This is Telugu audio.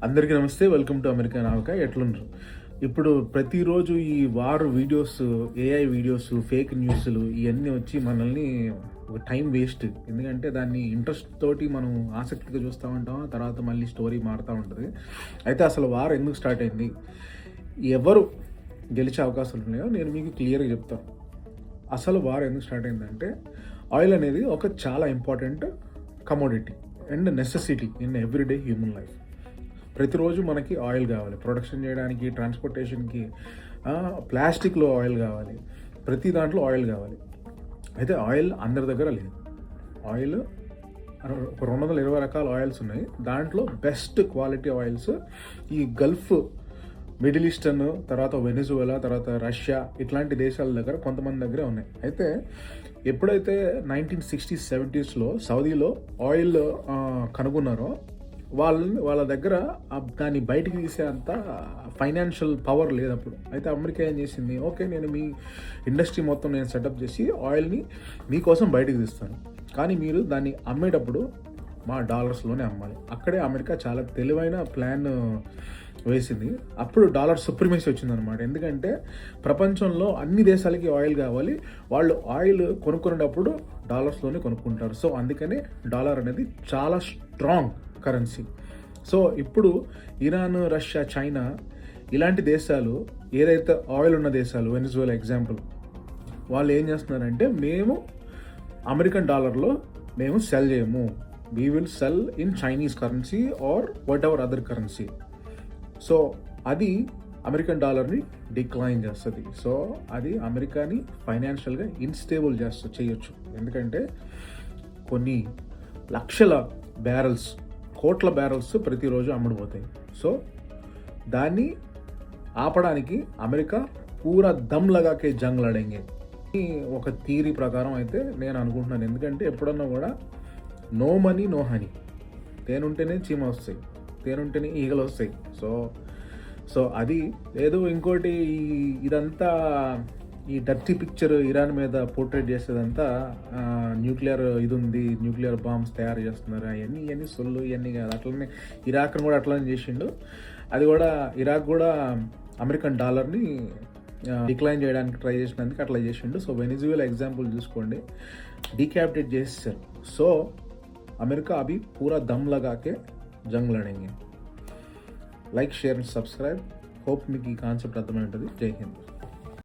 అందరికీ నమస్తే. వెల్కమ్ టు అమెరికా నావక. ఎట్లుండ్రు? ఇప్పుడు ప్రతిరోజు ఈ war videos, AI videos, fake న్యూస్లు ఇవన్నీ వచ్చి మనల్ని ఒక టైం వేస్ట్. ఎందుకంటే దాన్ని ఇంట్రెస్ట్ తోటి మనం ఆసక్తిగా చూస్తూ ఉంటాం, తర్వాత మళ్ళీ స్టోరీ మారుతూ ఉంటుంది. అయితే అసలు వార్ ఎందుకు స్టార్ట్ అయింది, ఎవరు గెలిచే అవకాశాలు ఉన్నాయో నేను మీకు క్లియర్గా చెప్తాను. అసలు వార్ ఎందుకు స్టార్ట్ అయిందంటే, ఆయిల్ అనేది ఒక చాలా important commodity and necessity in everyday human life. ప్రతిరోజు మనకి ఆయిల్ కావాలి, ప్రొడక్షన్ చేయడానికి, ట్రాన్స్పోర్టేషన్కి, ప్లాస్టిక్లో ఆయిల్ కావాలి, ప్రతి దాంట్లో ఆయిల్ కావాలి. అయితే ఆయిల్ అందరి దగ్గర లేదు. ఆయిల్ ఒక 220 రకాల ఆయిల్స్ ఉన్నాయి. దాంట్లో బెస్ట్ క్వాలిటీ ఆయిల్స్ ఈ గల్ఫ్, మిడిల్ ఈస్టర్న్, తర్వాత వెనిజువెలా, తర్వాత రష్యా ఇట్లాంటి దేశాల దగ్గర కొంతమంది దగ్గరే ఉన్నాయి. అయితే ఎప్పుడైతే 1960s, 70sలో సౌదీలో ఆయిల్ కనుగొన్నారో వాళ్ళ దగ్గర దాన్ని బయటికి తీసే అంత ఫైనాన్షియల్ పవర్ లేదు అప్పుడు. అయితే అమెరికా ఏం చేసింది, ఓకే నేను మీ ఇండస్ట్రీ మొత్తం నేను సెటప్ చేసి ఆయిల్ని మీకోసం బయటికి తీస్తాను, కానీ మీరు దాన్ని అమ్మేటప్పుడు మా డాలర్స్లోనే అమ్మాలి. అక్కడే అమెరికా చాలా తెలివైన ప్లాన్ వేసింది. అప్పుడు డాలర్ సుప్రిమసీ వచ్చిందనమాట. ఎందుకంటే ప్రపంచంలో అన్ని దేశాలకి ఆయిల్ కావాలి, వాళ్ళు ఆయిల్ కొనుక్కునేటప్పుడు డాలర్స్లోనే కొనుక్కుంటారు. సో అందుకనే డాలర్ అనేది చాలా స్ట్రాంగ్ కరెన్సీ. సో ఇప్పుడు ఇరాన్, రష్యా, చైనా ఇలాంటి దేశాలు, ఏదైతే ఆయిల్ ఉన్న దేశాలు, వెనిజువెలా ఎగ్జాంపుల్, వాళ్ళు ఏం చేస్తున్నారంటే, మేము అమెరికన్ డాలర్లో మేము సెల్ చేయము, we will sell in Chinese currency or whatever other currency. So అది అమెరికన్ డాలర్ని డిక్లైన్ చేస్తుంది. సో అది అమెరికాని ఫైనాన్షియల్గా ఇన్స్టేబుల్ చేయొచ్చు. ఎందుకంటే కొన్ని లక్షల బ్యారల్స్, కోట్ల బ్యారల్స్ ప్రతిరోజు అమ్ముడుపోతాయి. సో దాన్ని ఆపడానికి అమెరికా పూరా దమ్ లగాకే జంగ్ లడేంగే ఒక థియరీ ప్రకారం అయితే నేను అనుకుంటున్నాను. ఎందుకంటే ఎప్పుడన్నా కూడా నో మనీ నో హనీ, తేనుంటేనే చీమ వస్తాయి, తేనుంటేనే ఈగలు వస్తాయి. సో అది లేదు. ఇంకోటి ఇదంతా ఈ డర్టీ పిక్చర్ ఇరాన్ మీద పోర్ట్రేట్ చేసేదంతా న్యూక్లియర్ ఇది ఉంది, న్యూక్లియర్ బాంబ్స్ తయారు చేస్తున్నారు, ఇవన్నీ సొల్లు, ఇవన్నీ కాదు. అట్లనే ఇరాక్ని కూడా అట్లనే చేసిండు. అది కూడా ఇరాక్ కూడా అమెరికన్ డాలర్ని డిక్లైన్ చేయడానికి ట్రై చేసినందుకు అట్లా చేసిండు. సో వెనిజువెలా ఎగ్జాంపుల్ చూసుకోండి, డీక్యాపిటేట్ చేసేసారు. సో అమెరికా అవి పూరా దమ్ లగాకే జంగ్ లడేంగే. Like, share and subscribe. Hope మీకు ఈ కాన్సెప్ట్ అర్థమై ఉంటుంది. జై హింద్.